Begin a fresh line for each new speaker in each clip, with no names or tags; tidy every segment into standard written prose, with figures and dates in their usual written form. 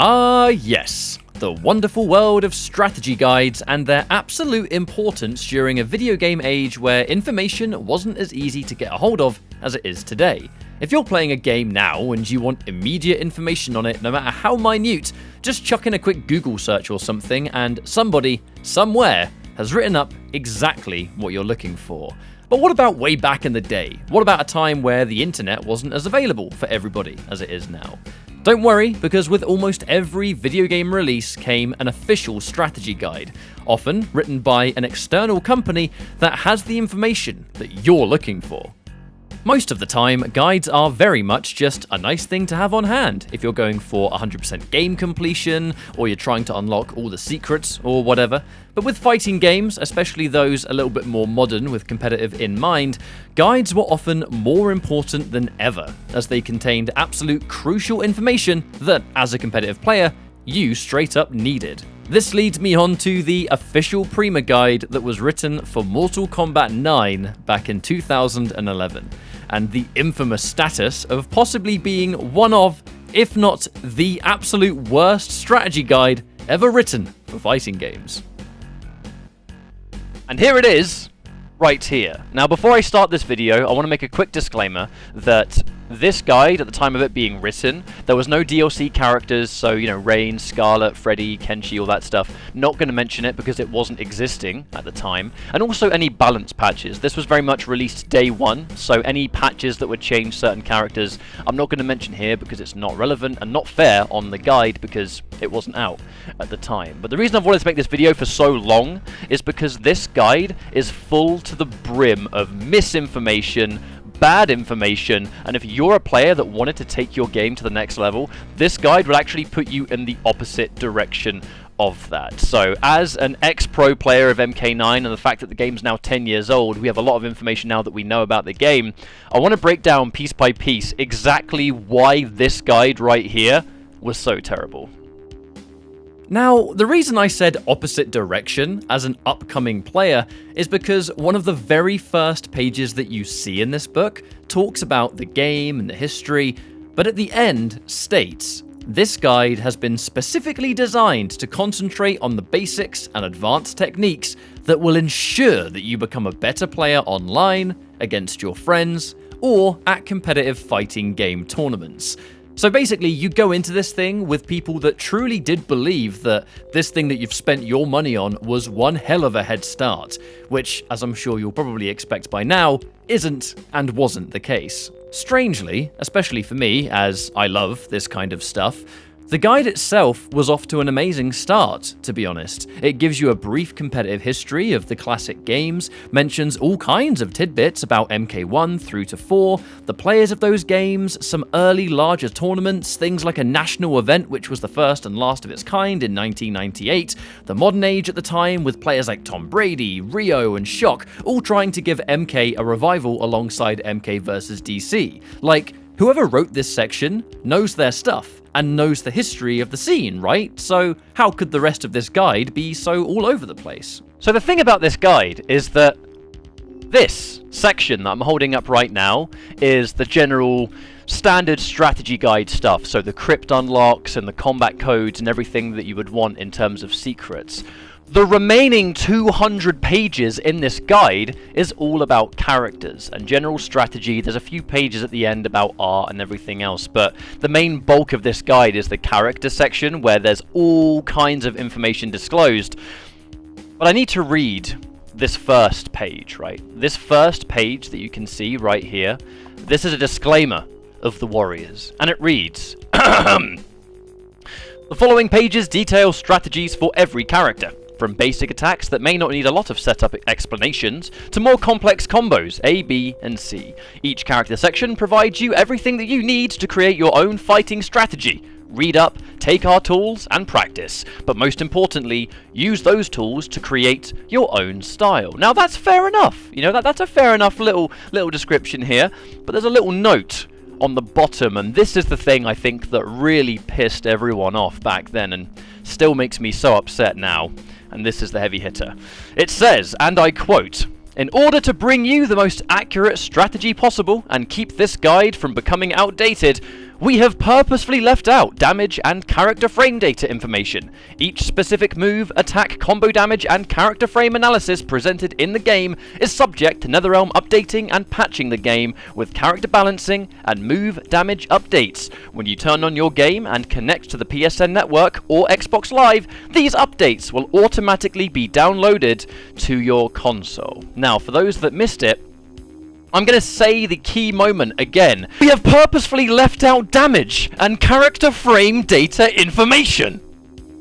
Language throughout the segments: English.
Ah, yes. The wonderful world of strategy guides and their absolute importance during a video game age where information wasn't as easy to get a hold of as it is today. If you're playing a game now and you want immediate information on it, no matter how minute, just chuck in a quick Google search or something and somebody, somewhere, has written up exactly what you're looking for. But what about way back in the day? What about a time where the internet wasn't as available for everybody as it is now? Don't worry, because with almost every video game release came an official strategy guide, often written by an external company that has the information that you're looking for. Most of the time, guides are very much just a nice thing to have on hand if you're going for 100% game completion, or you're trying to unlock all the secrets, or whatever. But with fighting games, especially those a little bit more modern with competitive in mind, guides were often more important than ever, as they contained absolute crucial information that, as a competitive player, you straight up needed. This leads me on to the official Prima guide that was written for Mortal Kombat 9 back in 2011, and the infamous status of possibly being one of, if not the absolute worst strategy guide ever written for fighting games. And here it is, right here. Now before I start this video, I want to make a quick disclaimer that this guide, at the time of it being written, there was no DLC characters, so, Rain, Scarlet, Freddy, Kenshi, all that stuff. Not going to mention it because it wasn't existing at the time. And also any balance patches. This was very much released day one, so any patches that would change certain characters, I'm not going to mention here because it's not relevant and not fair on the guide because it wasn't out at the time. But the reason I've wanted to make this video for so long is because this guide is full to the brim of misinformation, bad information, and if you're a player that wanted to take your game to the next level, this guide will actually put you in the opposite direction of that. So as an ex-pro player of MK9 and the fact that the game's now 10 years old, we have a lot of information now that we know about the game. I want to break down piece by piece exactly why this guide right here was so terrible. Now, the reason I said opposite direction as an upcoming player is because one of the very first pages that you see in this book talks about the game and the history, but at the end states, "This guide has been specifically designed to concentrate on the basics and advanced techniques that will ensure that you become a better player online, against your friends, or at competitive fighting game tournaments." So basically, you go into this thing with people that truly did believe that this thing that you've spent your money on was one hell of a head start, which, as I'm sure you'll probably expect by now, isn't and wasn't the case. Strangely, especially for me, as I love this kind of stuff, the guide itself was off to an amazing start, to be honest. It gives you a brief competitive history of the classic games, mentions all kinds of tidbits about MK1 through to 4, the players of those games, some early larger tournaments, things like a national event which was the first and last of its kind in 1998, the modern age at the time with players like Tom Brady, Rio and Shock, all trying to give MK a revival alongside MK vs DC. Like, whoever wrote this section knows their stuff and knows the history of the scene, right? So how could the rest of this guide be so all over the place? So the thing about this guide is that this section that I'm holding up right now is the general standard strategy guide stuff, so the crypt unlocks and the combat codes and everything that you would want in terms of secrets. The remaining 200 pages in this guide is all about characters and general strategy. There's a few pages at the end about art and everything else, but the main bulk of this guide is the character section where there's all kinds of information disclosed. But I need to read this first page, right? This first page that you can see right here, this is a disclaimer of the Warriors, and it reads, "The following pages detail strategies for every character. From basic attacks that may not need a lot of setup explanations, to more complex combos, A, B, and C. Each character section provides you everything that you need to create your own fighting strategy. Read up, take our tools, and practice. But most importantly, use those tools to create your own style." Now that's fair enough. That's a fair enough little description here, but there's a little note on the bottom, and this is the thing I think that really pissed everyone off back then and still makes me so upset now. And this is the heavy hitter. It says, and I quote, "In order to bring you the most accurate strategy possible and keep this guide from becoming outdated, We have purposefully left out damage and character frame data information. Each specific move, attack, combo damage, and character frame analysis presented in the game is subject to NetherRealm updating and patching the game with character balancing and move damage updates. When you turn on your game and connect to the PSN network or Xbox Live, these updates will automatically be downloaded to your console. Now, for those that missed it, I'm going to say the key moment again. We have purposefully left out damage and character frame data information.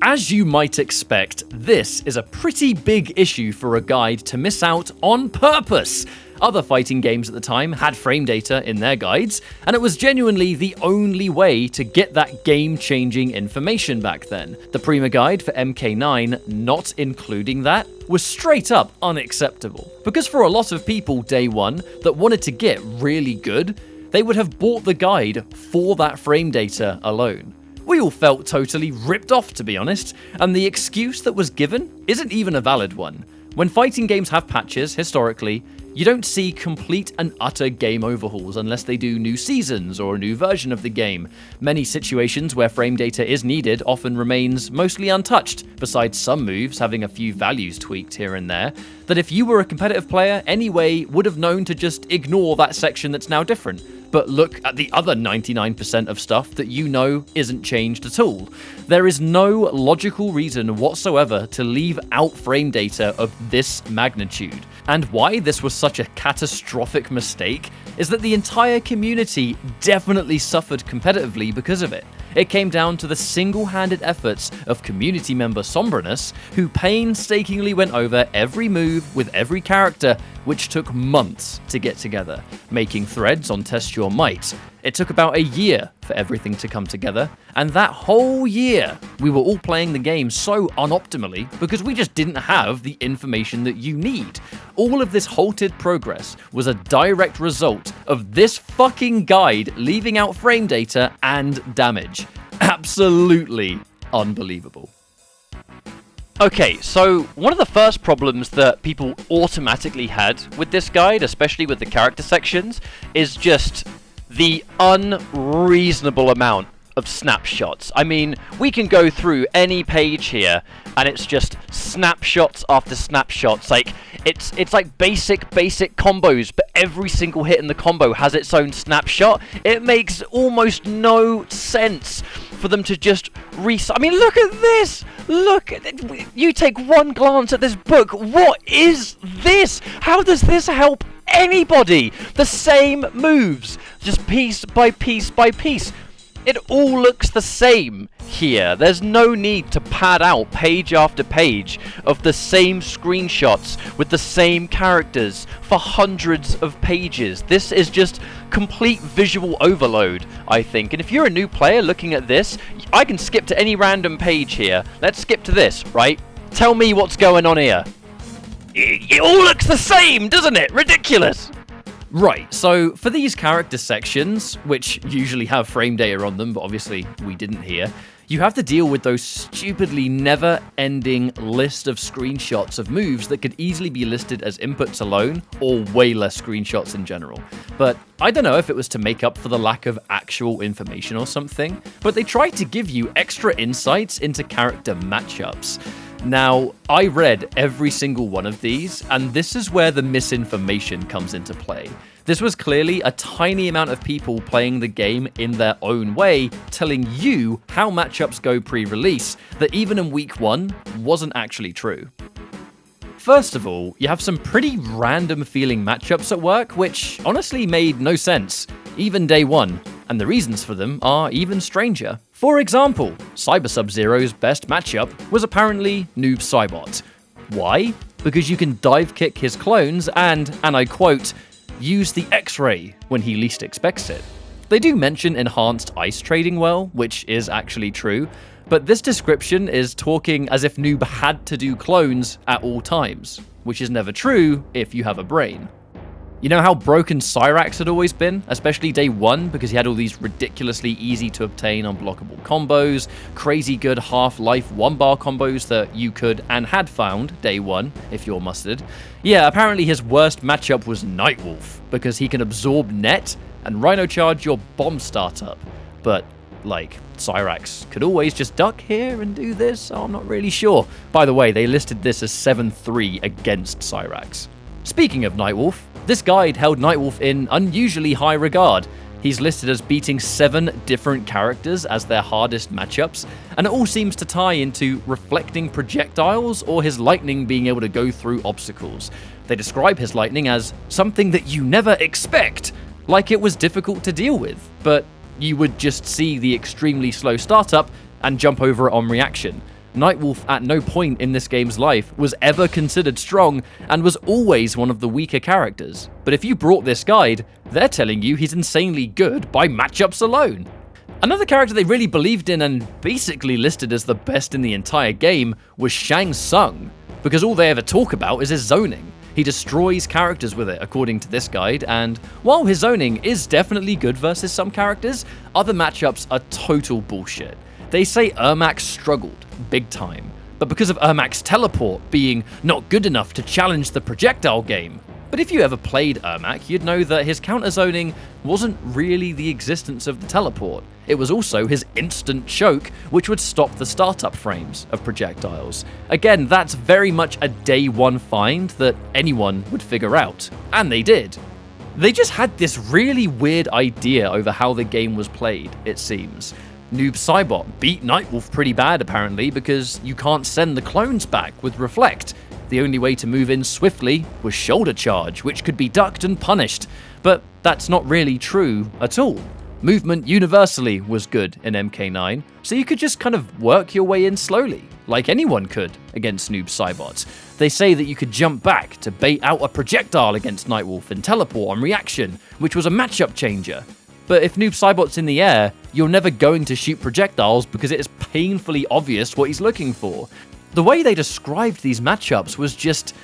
As you might expect, this is a pretty big issue for a guide to miss out on purpose. Other fighting games at the time had frame data in their guides, and it was genuinely the only way to get that game-changing information back then. The Prima guide for MK9 not including that was straight up unacceptable. Because for a lot of people day one that wanted to get really good, they would have bought the guide for that frame data alone. We all felt totally ripped off, to be honest, and the excuse that was given isn't even a valid one. When fighting games have patches, historically, you don't see complete and utter game overhauls unless they do new seasons or a new version of the game. Many situations where frame data is needed often remains mostly untouched, besides some moves having a few values tweaked here and there, that if you were a competitive player anyway would have known to just ignore that section that's now different. But look at the other 99% of stuff that you know isn't changed at all. There is no logical reason whatsoever to leave out frame data of this magnitude. And why this was such a catastrophic mistake is that the entire community definitely suffered competitively because of it. It came down to the single-handed efforts of community member Somberness, who painstakingly went over every move with every character, which took months to get together, making threads on Test Your Might. It took about a year for everything to come together, and that whole year, we were all playing the game so unoptimally because we just didn't have the information that you need. All of this halted progress was a direct result of this fucking guide leaving out frame data and damage. Absolutely unbelievable.
Okay, so one of the first problems that people automatically had with this guide, especially with the character sections, is just the unreasonable amount of snapshots. I mean, we can go through any page here and it's just snapshots after snapshots. Like it's like basic combos, but every single hit in the combo has its own snapshot. It makes almost no sense for them to just I mean, look at this! Look, you take one glance at this book. What is this? How does this help anybody? The same moves, just piece by piece by piece. It all looks the same here. There's no need to pad out page after page of the same screenshots with the same characters for hundreds of pages. This is just complete visual overload, I think. And if you're a new player looking at this, I can skip to any random page here. Let's skip to this, right? Tell me what's going on here. It all looks the same, doesn't it? Ridiculous.
Right, so for these character sections, which usually have frame data on them, but obviously we didn't here, you have to deal with those stupidly never-ending list of screenshots of moves that could easily be listed as inputs alone, or way less screenshots in general. But I don't know if it was to make up for the lack of actual information or something, but they tried to give you extra insights into character matchups. Now, I read every single one of these, and this is where the misinformation comes into play. This was clearly a tiny amount of people playing the game in their own way, telling you how matchups go pre-release, that even in week 1 wasn't actually true. First of all, you have some pretty random feeling matchups at work, which honestly made no sense, even day 1, and the reasons for them are even stranger. For example, Cyber Sub-Zero's best matchup was apparently Noob Saibot. Why? Because you can dive kick his clones and I quote, use the X-ray when he least expects it. They do mention enhanced ice trading well, which is actually true, but this description is talking as if Noob had to do clones at all times, which is never true if you have a brain. You know how broken Cyrax had always been, especially day 1, because he had all these ridiculously easy to obtain unblockable combos, crazy good half-life 1-bar combos that you could and had found day 1 if you're mustard. Yeah, apparently his worst matchup was Nightwolf, because he can absorb net and Rhino charge your bomb startup. but like, Cyrax could always just duck here and do this, so I'm not really sure. By the way, they listed this as 7-3 against Cyrax. Speaking of Nightwolf, this guide held Nightwolf in unusually high regard. He's listed as beating 7 different characters as their hardest matchups, and it all seems to tie into reflecting projectiles or his lightning being able to go through obstacles. They describe his lightning as something that you never expect, like it was difficult to deal with, but you would just see the extremely slow startup and jump over it on reaction. Nightwolf at no point in this game's life was ever considered strong and was always one of the weaker characters. But if you brought this guide, they're telling you he's insanely good by matchups alone. Another character they really believed in and basically listed as the best in the entire game was Shang Tsung, because all they ever talk about is his zoning. He destroys characters with it, according to this guide, and while his zoning is definitely good versus some characters, other matchups are total bullshit. They say Ermac struggled, big time, but because of Ermac's teleport being not good enough to challenge the projectile game. But if you ever played Ermac, you'd know that his counter zoning wasn't really the existence of the teleport. It was also his instant choke, which would stop the startup frames of projectiles. Again, that's very much a day one find that anyone would figure out, and they did. They just had this really weird idea over how the game was played, it seems. Noob Saibot beat Nightwolf pretty bad apparently because you can't send the clones back with Reflect. The only way to move in swiftly was Shoulder Charge, which could be ducked and punished, but that's not really true at all. Movement universally was good in MK9, so you could just kind of work your way in slowly, like anyone could against Noob Saibot. They say that you could jump back to bait out a projectile against Nightwolf and teleport on reaction, which was a matchup changer. But if Noob Saibot's in the air, you're never going to shoot projectiles because it is painfully obvious what he's looking for. The way they described these matchups was just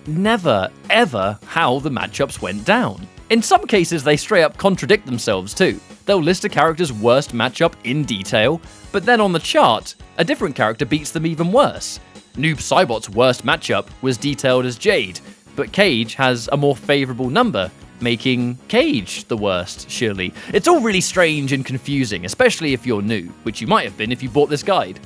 never, ever how the matchups went down. In some cases, they straight up contradict themselves too. They'll list a character's worst matchup in detail, but then on the chart, a different character beats them even worse. Noob Saibot's worst matchup was detailed as Jade, but Cage has a more favourable number, making Cage the worst, surely. It's all really strange and confusing, especially if you're new, which you might have been if you bought this guide.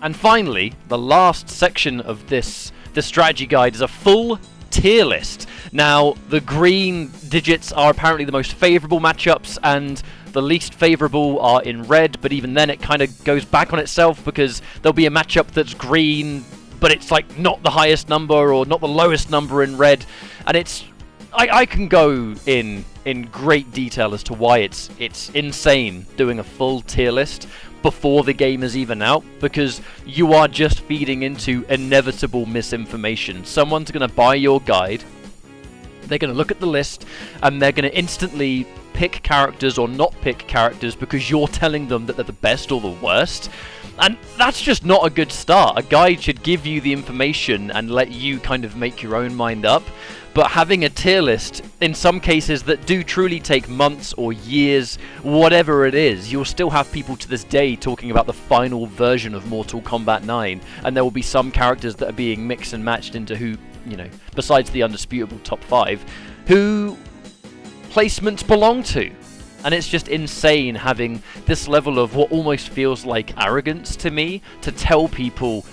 And finally, the last section of this strategy guide is a full tier list. Now, the green digits are apparently the most favourable matchups, and the least favourable are in red, but even then it kind of goes back on itself because there'll be a matchup that's green, but it's like not the highest number or not the lowest number in red, and it's I can go in great detail as to why it's insane doing a full tier list before the game is even out, because you are just feeding into inevitable misinformation. Someone's going to buy your guide, they're going to look at the list, and they're going to instantly pick characters or not pick characters because you're telling them that they're the best or the worst. And that's just not a good start. A guide should give you the information and let you kind of make your own mind up. But having a tier list, in some cases that do truly take months or years, whatever it is, you'll still have people to this day talking about the final version of Mortal Kombat 9, and there will be some characters that are being mixed and matched into who, you know, besides the undisputable top 5, who placements belong to. And it's just insane having this level of what almost feels like arrogance to me to tell people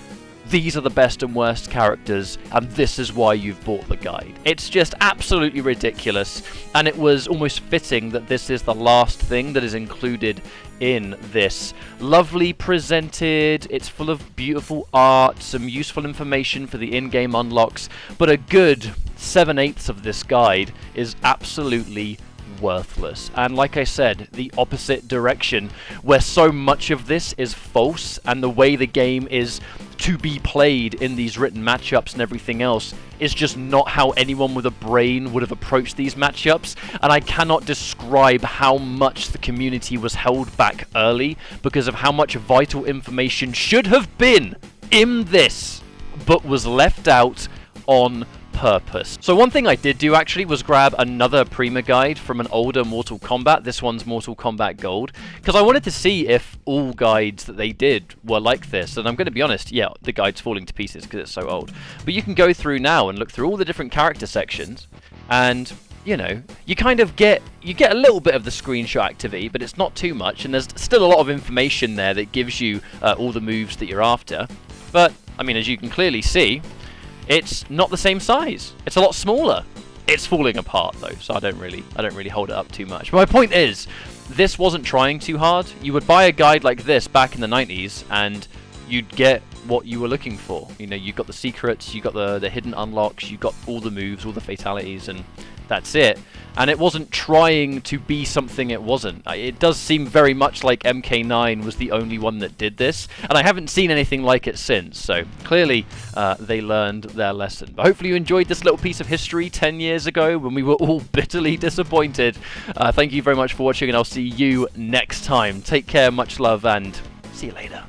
these are the best and worst characters and this is why you've bought the guide. It's just absolutely ridiculous, and it was almost fitting that this is the last thing that is included in this. Lovely presented, it's full of beautiful art, some useful information for the in-game unlocks, but a good 7/8 of this guide is absolutely worthless. And like I said, the opposite direction, where so much of this is false and the way the game is to be played in these written matchups and everything else is just not how anyone with a brain would have approached these matchups. And I cannot describe how much the community was held back early because of how much vital information should have been in this but was left out on purpose. So one thing I did do actually was grab another Prima guide from an older Mortal Kombat. This one's Mortal Kombat Gold, because I wanted to see if all guides that they did were like this. And I'm going to be honest, yeah, the guide's falling to pieces because it's so old. But you can go through now and look through all the different character sections, and you know, you kind of get a little bit of the screenshot activity, but it's not too much, and there's still a lot of information there that gives you all the moves that you're after. But I mean, as you can clearly see, it's not the same size. It's a lot smaller. It's falling apart though, so I don't really hold it up too much. But my point is, this wasn't trying too hard. You would buy a guide like this back in the 90s, and you'd get what you were looking for. You know, you got the secrets, you got the hidden unlocks, you got all the moves, all the fatalities, and that's it. And it wasn't trying to be something it wasn't. It does seem very much like MK9 was the only one that did this, and I haven't seen anything like it since, so clearly they learned their lesson. But hopefully you enjoyed this little piece of history 10 years ago when we were all bitterly disappointed. Thank you very much for watching, and I'll see you next time. Take care, much love, and see you later.